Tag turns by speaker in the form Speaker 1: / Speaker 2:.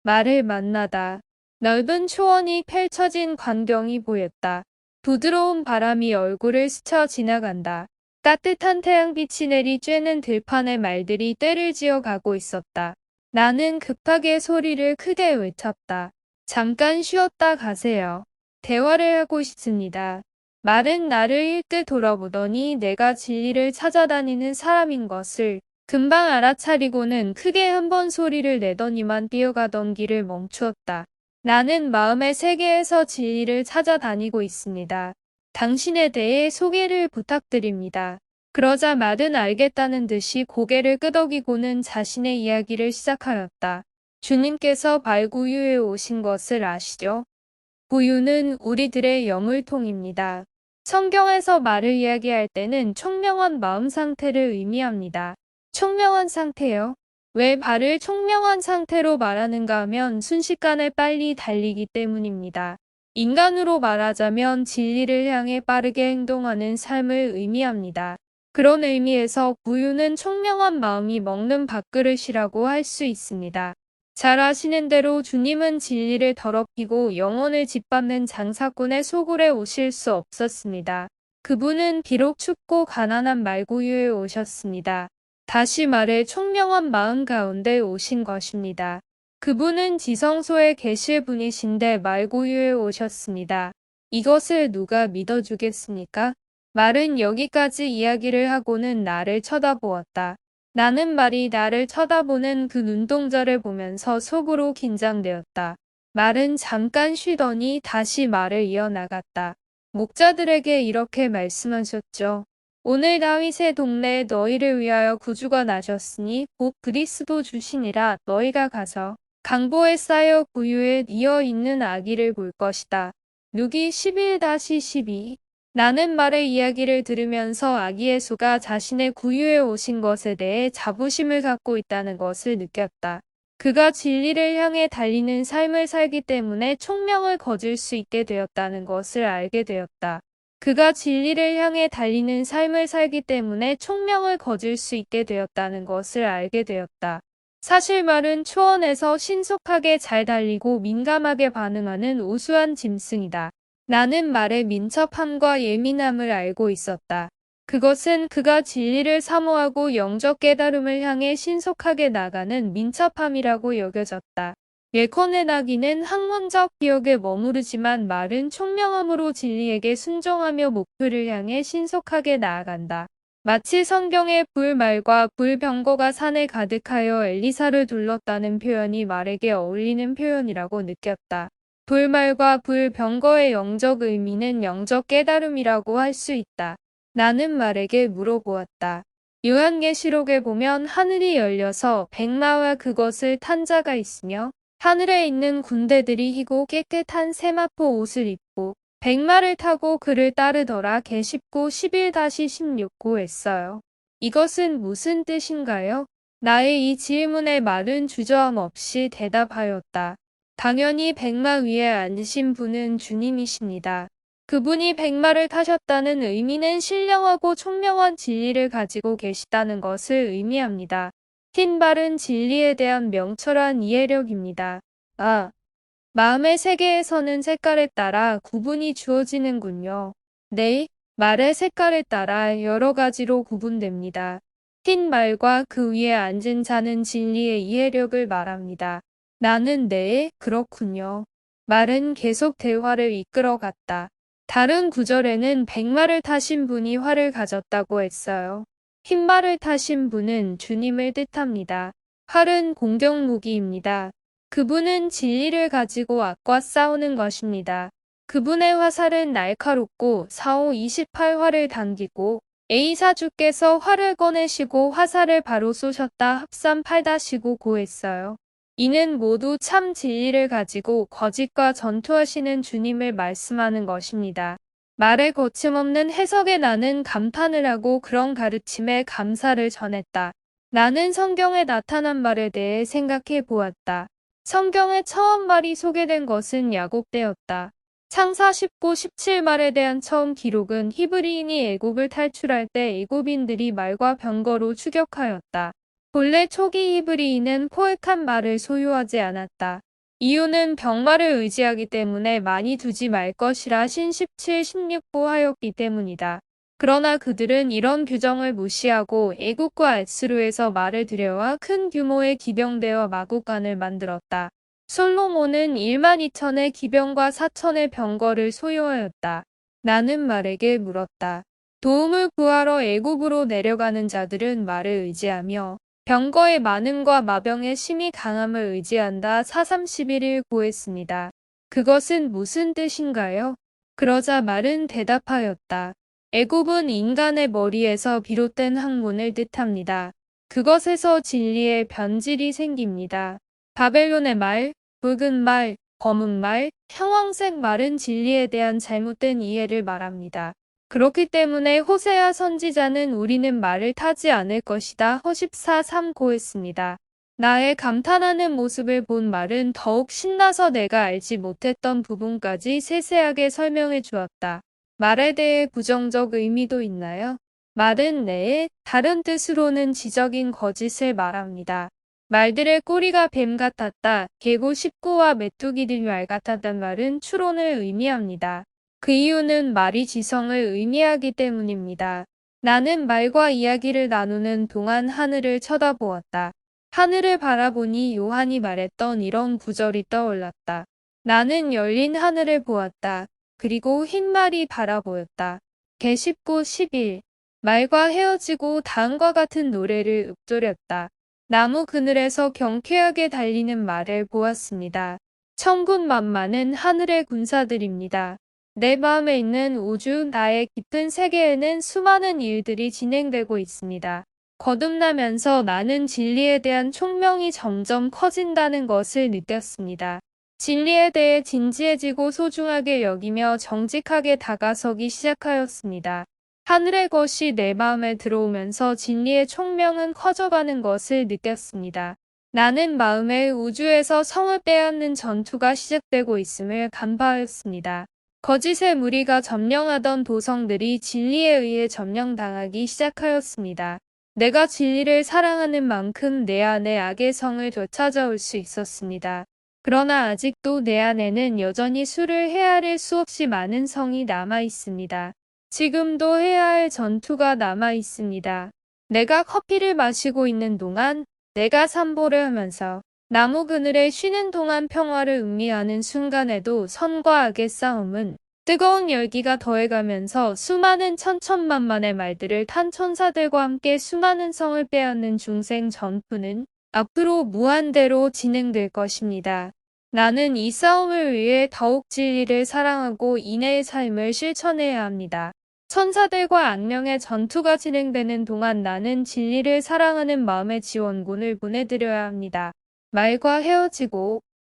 Speaker 1: 말을 만나다. 넓은 초원이 펼쳐진 광경이 보였다. 부드러운 바람이 얼굴을 스쳐 지나간다. 따뜻한 태양빛이 내리 쬐는 들판의 말들이 떼를 지어가고 있었다. 나는 급하게 소리를 크게 외쳤다. 잠깐 쉬었다 가세요. 대화를 하고 싶습니다. 말은 나를 일뜻 돌아보더니 내가 진리를 찾아다니는 사람인 것을 금방 알아차리고는 크게 한 번 소리를 내더니만 뛰어가던 길을 멈추었다. 나는 마음의 세계에서 진리를 찾아다니고 있습니다. 당신에 대해 소개를 부탁드립니다. 그러자 말은 알겠다는 듯이 고개를 끄덕이고는 자신의 이야기를 시작하였다. 주님께서 발구유에 오신 것을 아시죠? 구유는 우리들의 여물통입니다. 성경에서 말을 이야기할 때는 총명한 마음 상태를 의미합니다. 총명한 상태요? 왜 발을 총명한 상태로 말하는가 하면 순식간에 빨리 달리기 때문입니다. 인간으로 말하자면 진리를 향해 빠르게 행동하는 삶을 의미합니다. 그런 의미에서 구유는 총명한 마음이 먹는 밥그릇이라고 할 수 있습니다. 잘 아시는 대로 주님은 진리를 더럽히고 영혼을 짓밟는 장사꾼의 소굴에 오실 수 없었습니다. 그분은 비록 춥고 가난한 말구유에 오셨습니다. 다시 말해 총명한 마음 가운데 오신 것입니다. 그분은 지성소에 계실 분이신데 말구유에 오셨습니다. 이것을 누가 믿어주겠습니까? 말은 여기까지 이야기를 하고는 나를 쳐다보았다. 나는 말이 나를 쳐다보는 그 눈동자를 보면서 속으로 긴장되었다. 말은 잠깐 쉬더니 다시 말을 이어나갔다. 목자들에게 이렇게 말씀하셨죠. 오늘 다윗의 동네에 너희를 위하여 구주가 나셨으니 곧 그리스도 주시니라. 너희가 가서 강보에 쌓여 구유에 이어 있는 아기를 볼 것이다. 누기 11-12 나는 말의 이야기를 들으면서 아기 예수가 자신의 구유에 오신 것에 대해 자부심을 갖고 있다는 것을 느꼈다. 그가 진리를 향해 달리는 삶을 살기 때문에 총명을 거질 수 있게 되었다는 것을 알게 되었다. 그가 진리를 향해 달리는 삶을 살기 때문에 총명을 거질 수 있게 되었다는 것을 알게 되었다. 사실 말은 초원에서 신속하게 잘 달리고 민감하게 반응하는 우수한 짐승이다. 나는 말의 민첩함과 예민함을 알고 있었다. 그것은 그가 진리를 사모하고 영적 깨달음을 향해 신속하게 나가는 민첩함이라고 여겨졌다. 예컨대 나귀는 학문적 기억에 머무르지만 말은 총명함으로 진리에게 순종하며 목표를 향해 신속하게 나아간다. 마치 성경의 불말과 불병거가 산에 가득하여 엘리사를 둘렀다는 표현이 말에게 어울리는 표현이라고 느꼈다. 불말과 불병거의 영적 의미는 영적 깨달음이라고 할 수 있다. 나는 말에게 물어보았다. 요한계시록에 보면 하늘이 열려서 백마와 그것을 탄 자가 있으며 하늘에 있는 군대들이 희고 깨끗한 세마포 옷을 입고 백마를 타고 그를 따르더라. 계십고 11-16고 했어요. 이것은 무슨 뜻인가요? 나의 이 질문에 말은 주저함 없이 대답하였다. 당연히 백마 위에 앉으신 분은 주님이십니다. 그분이 백마를 타셨다는 의미는 신령하고 총명한 진리를 가지고 계시다는 것을 의미합니다. 흰 발은 진리에 대한 명철한 이해력입니다. 아, 마음의 세계에서는 색깔에 따라 구분이 주어지는군요. 네, 말의 색깔에 따라 여러 가지로 구분됩니다. 흰 말과 그 위에 앉은 자는 진리의 이해력을 말합니다. 나는 네, 그렇군요. 말은 계속 대화를 이끌어갔다. 다른 구절에는 백마를 타신 분이 활을 가졌다고 했어요. 흰 말을 타신 분은 주님을 뜻합니다. 활은 공격 무기입니다. 그분은 진리를 가지고 악과 싸우는 것입니다. 그분의 화살은 날카롭고 45-28활을 당기고 A사주께서 활을 꺼내시고 화살을 바로 쏘셨다. 합산 8-5고 했어요. 이는 모두 참 진리를 가지고 거짓과 전투하시는 주님을 말씀하는 것입니다. 말의 거침없는 해석에 나는 감탄을 하고 그런 가르침에 감사를 전했다. 나는 성경에 나타난 말에 대해 생각해 보았다. 성경에 처음 말이 소개된 것은 야곱 때였다. 창사 19-17말에 대한 처음 기록은 히브리인이 애굽을 탈출할 때 애굽인들이 말과 병거로 추격하였다. 본래 초기 히브리인은 포획한 말을 소유하지 않았다. 이유는 병마를 의지하기 때문에 많이 두지 말 것이라 신 17, 16부 하였기 때문이다. 그러나 그들은 이런 규정을 무시하고 애국과 알스루에서 말을 들여와 큰 규모의 기병대와 마국간을 만들었다. 솔로몬은 1만 2천의 기병과 4천의 병거를 소유하였다. 나는 말에게 물었다. 도움을 구하러 애굽으로 내려가는 자들은 말을 의지하며 병거의 많음과 마병의 심히 강함을 의지한다. 4:31일 고했습니다. 그것은 무슨 뜻인가요? 그러자 말은 대답하였다. 애굽은 인간의 머리에서 비롯된 학문을 뜻합니다. 그것에서 진리의 변질이 생깁니다. 바벨론의 말, 붉은 말, 검은 말, 형황색 말은 진리에 대한 잘못된 이해를 말합니다. 그렇기 때문에 호세아 선지자는 우리는 말을 타지 않을 것이다. 허14:3 고했습니다. 나의 감탄하는 모습을 본 말은 더욱 신나서 내가 알지 못했던 부분까지 세세하게 설명해 주었다. 말에 대해 부정적 의미도 있나요? 말은 네, 다른 뜻으로는 지적인 거짓을 말합니다. 말들의 꼬리가 뱀 같았다. 계고 19와 메뚜기들이 말 같았단 말은 추론을 의미합니다. 그 이유는 말이 지성을 의미하기 때문입니다. 나는 말과 이야기를 나누는 동안 하늘을 쳐다보았다. 하늘을 바라보니 요한이 말했던 이런 구절이 떠올랐다. 나는 열린 하늘을 보았다. 그리고 흰 말이 바라보였다. 개 19, 11. 말과 헤어지고 다음과 같은 노래를 읊조렸다. 나무 그늘에서 경쾌하게 달리는 말을 보았습니다. 천군만마는 하늘의 군사들입니다. 내 마음에 있는 우주, 나의 깊은 세계에는 수많은 일들이 진행되고 있습니다. 거듭나면서 나는 진리에 대한 총명이 점점 커진다는 것을 느꼈습니다. 진리에 대해 진지해지고 소중하게 여기며 정직하게 다가서기 시작하였습니다. 하늘의 것이 내 마음에 들어오면서 진리의 총명은 커져가는 것을 느꼈습니다. 나는 마음에 우주에서 성을 빼앗는 전투가 시작되고 있음을 간파하였습니다. 거짓의 무리가 점령하던 도성들이 진리에 의해 점령당하기 시작하였습니다. 내가 진리를 사랑하는 만큼 내 안에 악의 성을 되찾아올 수 있었습니다. 그러나 아직도 내 안에는 여전히 수를 헤아릴 수 없이 많은 성이 남아 있습니다. 지금도 해야 할 전투가 남아 있습니다. 내가 커피를 마시고 있는 동안, 내가 산보를 하면서 나무 그늘에 쉬는 동안 평화를 음미하는 순간에도 선과 악의 싸움은 뜨거운 열기가 더해가면서 수많은 천천만만의 말들을 탄 천사들과 함께 수많은 성을 빼앗는 중생 전투는 앞으로 무한대로 진행될 것입니다. 나는 이 싸움을 위해 더욱 진리를 사랑하고 인내의 삶을 실천해야 합니다. 천사들과 악령의 전투가 진행되는 동안 나는 진리를 사랑하는 마음의 지원군을 보내드려야 합니다. 말과 헤어지고